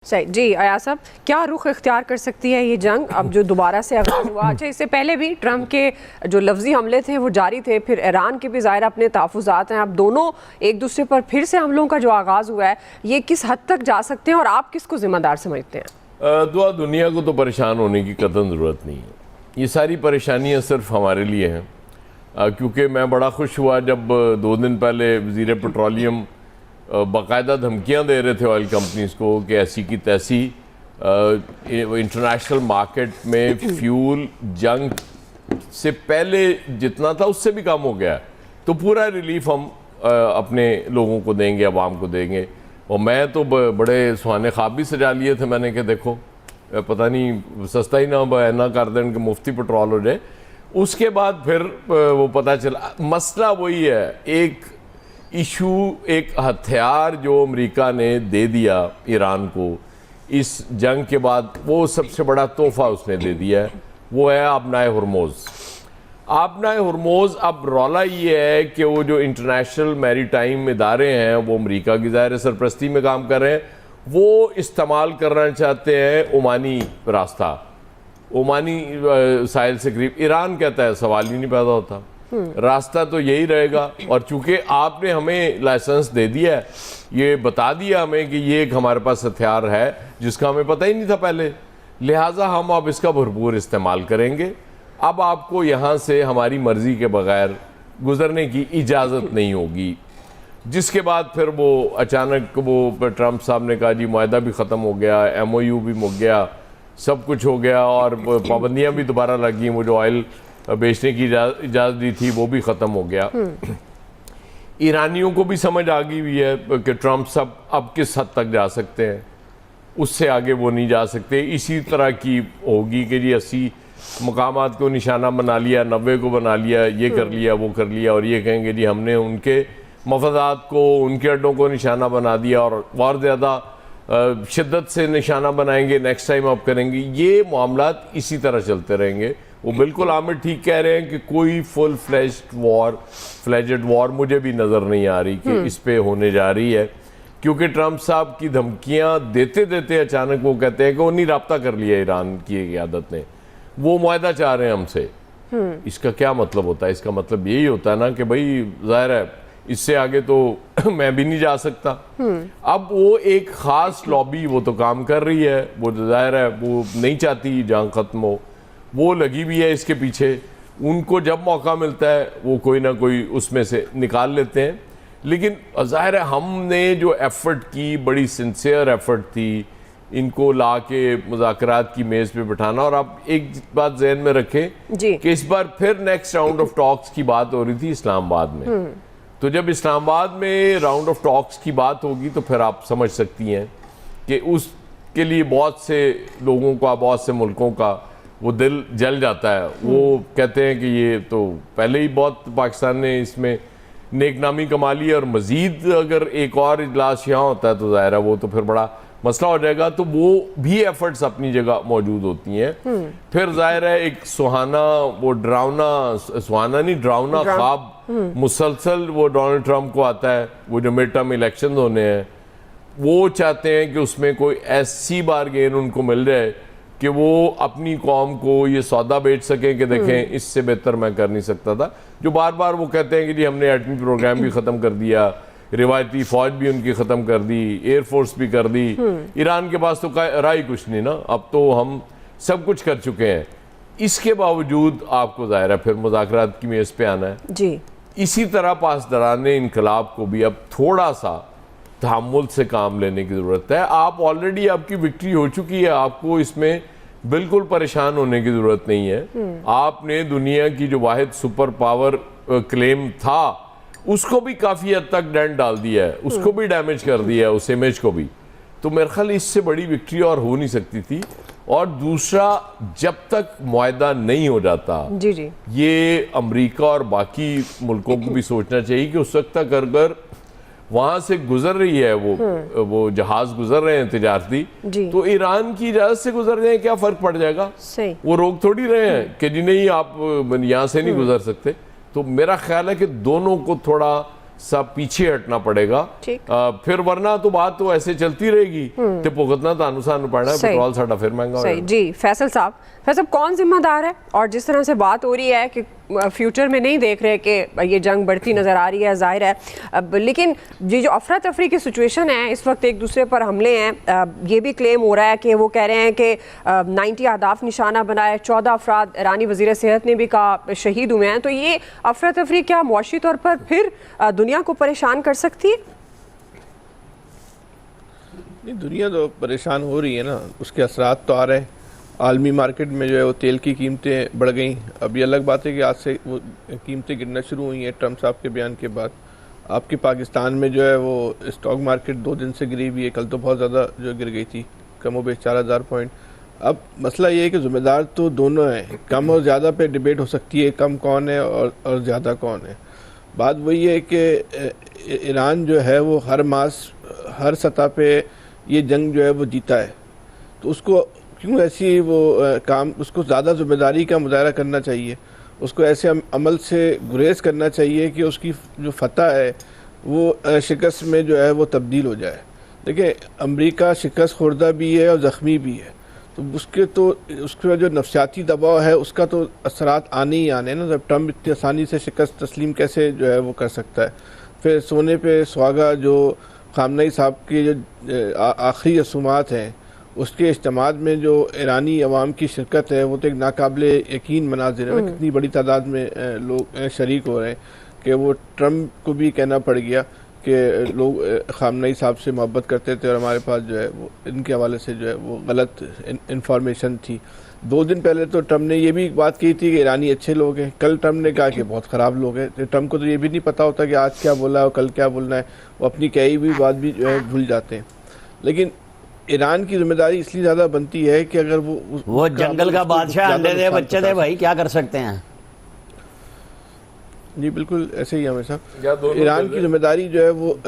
सही जी। अयाज साहब, क्या रुख इख्तियार कर सकती है ये जंग अब जो दोबारा से आगाज़ हुआ? अच्छा, इससे पहले भी ट्रंप के जो लफ्जी हमले थे वो जारी थे, फिर ईरान के भी ज़ाहिर अपने तहफ़्फ़ुज़ात हैं। अब दोनों एक दूसरे पर फिर से हमलों का जो आगाज़ हुआ है, ये किस हद तक जा सकते हैं और आप किसको ज़िम्मेदार समझते हैं? दुनिया को तो परेशान होने की कतई ज़रूरत नहीं है। ये सारी परेशानियाँ सिर्फ हमारे लिए हैं, क्योंकि मैं बड़ा खुश हुआ जब 2 दिन पहले वज़ीर पेट्रोलियम बाकायदा धमकियां दे रहे थे ऑयल कंपनीज़ को कि ऐसी की तैसी इंटरनेशनल मार्केट में फ्यूल जंग से पहले जितना था उससे भी कम हो गया, तो पूरा रिलीफ हम अपने लोगों को देंगे, आवाम को देंगे। और मैं तो बड़े सुहाने ख्वाब भी सजा लिए थे मैंने कि देखो पता नहीं सस्ता ही ना कर दें कि मुफ्ती पेट्रोल हो जाए। उसके बाद फिर वो पता चला मसला वही है, एक इशू, एक हथियार जो अमेरिका ने दे दिया ईरान को इस जंग के बाद, वो सबसे बड़ा तोहफा उसने दे दिया है, वो है आबनाए हुर्मुज़। आबनाए हुर्मुज़, अब रौला ये है कि वो जो इंटरनेशनल मैरीटाइम इदारे हैं वो अमेरिका की ज़ाहिर सरपरस्ती में काम कर रहे हैं, वो इस्तेमाल करना चाहते हैं ओमानी रास्ता, ओमानी साहिल से करीब। ईरान कहता है सवाल ही नहीं पैदा होता, रास्ता तो यही रहेगा। और चूंकि आपने हमें लाइसेंस दे दिया है, ये बता दिया हमें कि ये एक हमारे पास हथियार है जिसका हमें पता ही नहीं था पहले, लिहाजा हम अब इसका भरपूर इस्तेमाल करेंगे। अब आपको यहाँ से हमारी मर्जी के बगैर गुजरने की इजाज़त नहीं होगी। जिसके बाद फिर वो अचानक वो ट्रंप साहब ने कहा जी मुआहदा भी ख़त्म हो गया, MOU भी मुक गया, सब कुछ हो गया और पाबंदियाँ भी दोबारा लगी, वो जो ऑयल बेचने की इजाज़त दी थी वो भी ख़त्म हो गया। ईरानियों को भी समझ आ गई हुई है कि ट्रंप साहब अब किस हद तक जा सकते हैं, उससे आगे वो नहीं जा सकते। इसी तरह की होगी कि जी 80 मकामात को निशाना बना लिया, 90 को बना लिया, ये कर लिया, वो कर लिया, और ये कहेंगे जी हमने उनके मफादात को, उनके अड्डों को निशाना बना दिया और ज़्यादा शिद्दत से निशाना बनाएंगे, नेक्स्ट टाइम आप करेंगे। ये मामलात इसी तरह चलते रहेंगे। वो बिल्कुल आमिर ठीक कह रहे हैं कि कोई फुल फ्लेजेड वॉर मुझे भी नज़र नहीं आ रही कि इस पे होने जा रही है, क्योंकि ट्रंप साहब की धमकियां देते देते अचानक वो कहते हैं कि वो नहीं राब्ता कर लिया ईरान की क़यादत ने, वो मुआहदा चाह रहे हैं हमसे। इसका क्या मतलब होता है? इसका मतलब यही होता है ना कि भाई ज़ाहिर है इससे आगे तो मैं भी नहीं जा सकता। अब वो एक ख़ास लॉबी वो तो काम कर रही है, वो ज़ाहिर है वो नहीं चाहती जंग ख़त्म हो, वो लगी भी है इसके पीछे। उनको जब मौका मिलता है वो कोई ना कोई उसमें से निकाल लेते हैं। लेकिन ज़ाहिर है हमने जो एफ़र्ट की, बड़ी सिंसियर एफ़र्ट थी इनको ला के मुज़ाकरात की मेज़ पे बिठाना। और आप एक बात जहन में रखें कि इस बार फिर नेक्स्ट राउंड ऑफ टॉक्स की बात हो रही थी इस्लामाबाद में। तो जब इस्लामाबाद में राउंड ऑफ टॉक्स की बात होगी तो फिर आप समझ सकती हैं कि उसके लिए बहुत से लोगों का, बहुत से मुल्कों का वो दिल जल जाता है। वो कहते हैं कि ये तो पहले ही बहुत पाकिस्तान ने इसमें नेकनामी कमा ली है, और मज़ीद अगर एक और इजलास यहाँ होता है तो ज़ाहिर है वो तो फिर बड़ा मसला हो जाएगा। तो वो भी एफर्ट्स अपनी जगह मौजूद होती हैं। फिर ज़ाहिर है एक सुहाना, वो डरावना ख्वाब मुसलसल वो डोनाल्ड ट्रंप को आता है, वो जो मिड टर्म इलेक्शन होने हैं, वो चाहते हैं कि उसमें कोई ऐसी बारगेन उनको मिल जाए कि वो अपनी कौम को ये सौदा बेच सकें कि देखें इससे बेहतर मैं कर नहीं सकता था। जो बार बार वो कहते हैं कि जी हमने एटमी प्रोग्राम भी ख़त्म कर दिया, रिवायती फ़ौज भी उनकी ख़त्म कर दी, एयरफोर्स भी कर दी, ईरान के पास तो रहा ही कुछ नहीं ना, अब तो हम सब कुछ कर चुके हैं। इसके बावजूद आपको ज़ाहिर है फिर मुज़ाकरात की मेज़ पे आना है जी। इसी तरह पासदाराने इनकलाब को भी अब थोड़ा सा तहम्मुल से काम लेने की ज़रूरत है। आप ऑलरेडी, आपकी विक्ट्री हो चुकी है, आपको इसमें बिल्कुल परेशान होने की ज़रूरत नहीं है। आपने दुनिया की जो वाहिद सुपर पावर क्लेम था उसको भी काफ़ी हद तक डेंट डाल दिया है, उसको भी डैमेज कर दिया है, उस इमेज को भी। तो मेरे ख्याल इससे बड़ी विक्ट्री और हो नहीं सकती थी। और दूसरा, जब तक मुआहदा नहीं हो जाता जी, ये अमेरिका और बाकी मुल्कों को भी सोचना चाहिए कि उस वक्त तक अगर वहाँ से गुजर रही है वो जहाज गुजर रहे हैं तिजारती, तो ईरान की इजाज़त से गुजर जाए, क्या फ़र्क पड़ जाएगा? सही। वो रोक थोड़ी रहे हैं कि जी नहीं आप यहाँ से नहीं गुजर सकते। तो मेरा ख्याल है कि दोनों को थोड़ा सब पीछे हटना पड़ेगा। ठीक। फिर वरना तो बात तो ऐसे चलती रहेगी ते भुगतना तानू सानू पड़ना है, सही। पेट्रोल साडा फिर महंगा हो सही जाएगा। जी। फैसल साहब कौन जिम्मेदार है? और जिस तरह से बात हो रही है कि फ्यूचर में नहीं देख रहे कि ये जंग बढ़ती नज़र आ रही है, जाहिर है, अब लेकिन ये जो अफरा तफरी की सिचुएशन है इस वक्त, एक दूसरे पर हमले हैं, ये भी क्लेम हो रहा है कि वो कह रहे हैं कि 90 अहदाफ निशाना बनाए, 14 अफराद ईरानी वज़ीर सेहत ने भी कहा शहीद हुए हैं। तो ये अफरा तफरी क्या मुआशी तौर पर फिर दुनिया को परेशान कर सकती है? नहीं, दुनिया तो परेशान हो रही है ना, उसके असरात तो आ रहे हैं। आलमी मार्केट में जो है वो तेल की कीमतें बढ़ गई। अब ये अलग बात है कि आज से वो कीमतें गिरना शुरू हुई हैं ट्रम्प साहब के बयान के बाद। आपके पाकिस्तान में जो है वो स्टॉक मार्केट 2 दिन से गिरी हुई है, कल तो बहुत ज़्यादा जो गिर गई थी, कम हो बेश 4000 पॉइंट। अब मसला ये है कि ज़िम्मेदार तो दोनों हैं, कम और ज़्यादा पे डिबेट हो सकती है, कम कौन है और ज़्यादा कौन है। बात वही है कि ईरान जो है वो हर सतह पे ये जंग जो है वो जीता है, तो उसको क्यों ऐसी वो काम, उसको ज़्यादा ज़िम्मेदारी का मुजाहरा करना चाहिए, उसको ऐसे अमल से गुरेज करना चाहिए कि उसकी जो फतह है वो शिकस्त में जो है वो तब्दील हो जाए। देखिए, अमेरिका शिकस्त खुर्दा भी है और ज़ख्मी भी है, तो उसका जो नफसियाती दबाव है उसका तो असरात आने ही आने ना। जब ट्रम्प इतनी आसानी से शिकस्त तस्लीम कैसे जो है वो कर सकता है। फिर सोने पे सुहागा जो खामनेई साहब की जो आखिरी रसूमात हैं उसके इज्तिमात में जो ईरानी अवाम की शिरकत है वो तो एक नाकाबिले यकीन मनाजिर है ना, कितनी बड़ी तादाद में लोग शरीक हो रहे हैं कि वो ट्रम्प को भी कहना पड़ गया कि लोग खामनेई साहब से मोहब्बत करते थे और हमारे पास जो है वो इनके हवाले से जो है वो गलत इंफॉर्मेशन थी। 2 दिन पहले तो ट्रम्प ने ये भी बात की थी कि ईरानी अच्छे लोग हैं, कल ट्रम्प ने कहा कि बहुत ख़राब लोग हैं। तो ट्रम्प को तो ये भी नहीं पता होता कि आज क्या बोला है और कल क्या बोलना है, वो अपनी कही हुई बात भी जो है भूल जाते हैं। लेकिन ईरान की जिम्मेदारी इसलिए ज़्यादा बनती है कि अगर वो जंगल का बादशाह, अंडे दे बच्चे दे, भाई क्या कर सकते हैं। जी बिल्कुल ऐसे ही हमेशा दोनों ईरान की जिम्मेदारी जो है वो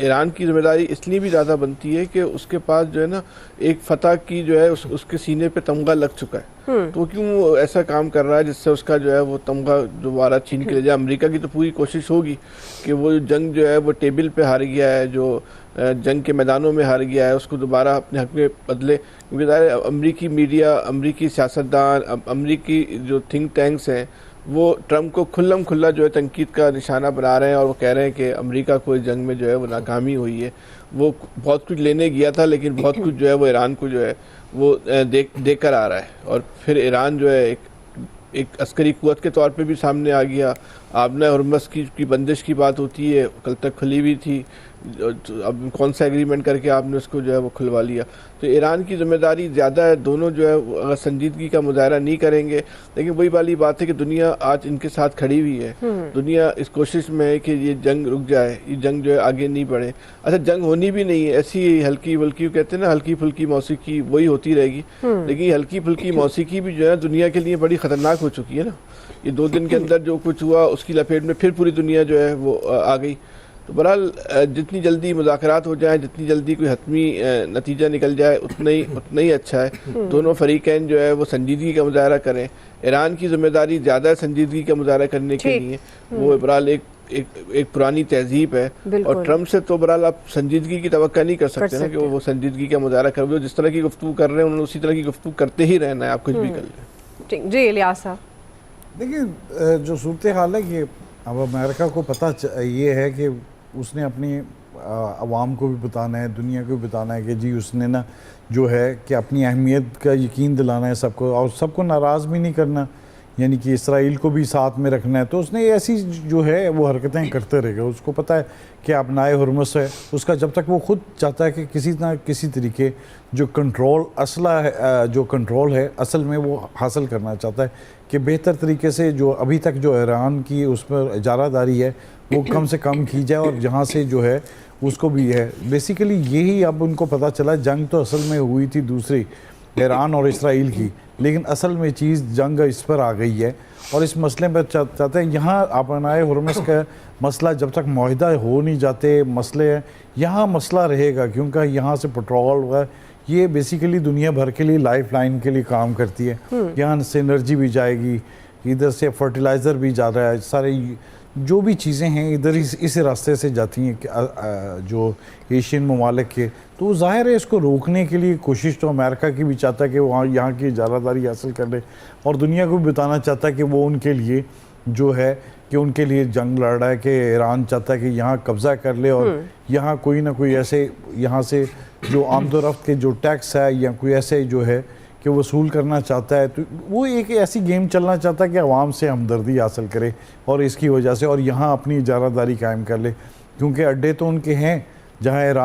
ईरान की जिम्मेदारी इसलिए भी ज़्यादा बनती है कि उसके पास जो है ना एक फतह की जो है उसके सीने पे तमगा लग चुका है, तो क्यों ऐसा काम कर रहा है जिससे उसका जो है वो तमगा दोबारा छीन के ले जाए। अमेरिका की तो पूरी कोशिश होगी कि वो जंग जो है वो टेबल पे हार गया है, जो जंग के मैदानों में हार गया है, उसको दोबारा अपने हक में बदले। क्योंकि अमरीकी मीडिया, अमरीकी सियासतदान, अमरीकी जो थिंक टैंक्स हैं वो ट्रम्प को खुल्लम खुल्ला जो है तनकीद का निशाना बना रहे हैं और वो कह रहे हैं कि अमेरिका को इस जंग में जो है वो नाकामी हुई है। वो बहुत कुछ लेने गया था लेकिन बहुत कुछ जो है वो ईरान को जो है वो देकर आ रहा है। और फिर ईरान जो है एक अस्करी कुव्वत के तौर पे भी सामने आ गया। आबना हुर्मुज़ की बंदिश की बात होती है, कल तक खुली हुई थी, अब कौन सा एग्रीमेंट करके आपने उसको जो है वो खुलवा लिया। तो ईरान की जिम्मेदारी ज़्यादा है, दोनों जो है अगर संजीदगी का मुजाहरा नहीं करेंगे, लेकिन वही वाली बात है कि दुनिया आज इनके साथ खड़ी हुई है। दुनिया इस कोशिश में है कि ये जंग रुक जाए, ये जंग जो है आगे नहीं बढ़े। अच्छा, जंग होनी भी नहीं है, ऐसी हल्की फुल्की कहते हैं ना, हल्की फुल्की मौसीकी वही होती रहेगी। लेकिन हल्की फुल्की मौसीकी भी जो है दुनिया के लिए बड़ी ख़तरनाक हो चुकी है ना। ये 2 दिन के अंदर जो कुछ हुआ उसकी लपेट में फिर पूरी दुनिया जो है वो आ गई। तो बहरहाल जितनी जल्दी मुज़ाकरात हो जाए, जितनी जल्दी कोई हतमी नतीजा निकल जाए उतना ही अच्छा है। दोनों फरीकैन जो है वो संजीदगी का मुजाहरा करें। ईरान की जिम्मेदारी ज़्यादा है संजीदगी का मुजाहरा करने के लिए, वो बहरहाल एक पुरानी तहजीब है। और ट्रम्प से तो बहरहाल आप संजीदगी की तवक्का नहीं कर सकते ना कि वो संजीदगी का मुजाहरा कर, जिस तरह की गुफ्तगू कर रहे हैं उन्होंने उसी तरह की गुफ्तगू करते ही रहना है, आप कुछ भी कर लें। जी इलियास साहब, देखिए जो सूरत हाल है कि अब अमेरिका को पता ये है कि उसने अपनी आवाम को भी बताना है, दुनिया को भी बताना है कि जी उसने ना जो है कि अपनी अहमियत का यकीन दिलाना है सबको, और सबको नाराज़ भी नहीं करना, यानी कि इसराइल को भी साथ में रखना है। तो उसने ऐसी जो है वो हरकतें करते रहेगा। उसको पता है कि अपनाए हुर्मुज़ है उसका, जब तक वो खुद चाहता है कि किसी ना किसी तरीके जो कंट्रोल है असल में वो हासिल करना चाहता है कि बेहतर तरीके से जो अभी तक जो ईरान की उस पर इजारादारी है वो कम से कम की जाए, और जहाँ से जो है उसको भी है बेसिकली यही अब उनको पता चला। जंग तो असल में हुई थी दूसरी ईरान और इसराइल की, लेकिन असल में चीज़ जंग इस पर आ गई है और इस मसले पर चाहते हैं यहाँ अपनाए हुर्मुज़ का मसला जब तक मुआहिदा हो नहीं जाते मसले हैं, यहाँ मसला रहेगा क्योंकि यहाँ से पेट्रोल वगैरह ये बेसिकली दुनिया भर के लिए लाइफ लाइन के लिए काम करती है। यहाँ से एनर्जी भी जाएगी, इधर से फर्टिलाइज़र भी जा रहा है, सारे जो भी चीज़ें हैं इधर इस रास्ते से जाती हैं जो एशियन ममालिक के, तो ज़ाहिर है इसको रोकने के लिए कोशिश तो अमेरिका की भी चाहता है कि वहाँ यहाँ की इजारादारी हासिल कर ले, और दुनिया को भी बताना चाहता है कि वो उनके लिए जो है कि उनके लिए जंग लड़ रहा है, कि ईरान चाहता है कि यहाँ कब्ज़ा कर ले और यहाँ कोई ना कोई ऐसे यहाँ से जो आमदोरफ्त के जो टैक्स है या कोई ऐसे जो है कि वसूल करना चाहता है। तो वो एक ऐसी गेम चलना चाहता है कि आवाम से हमदर्दी हासिल करे और इसकी वजह से और यहाँ अपनी इजारादारी कायम कर ले, क्योंकि अड्डे तो उनके हैं जहाँ ईरान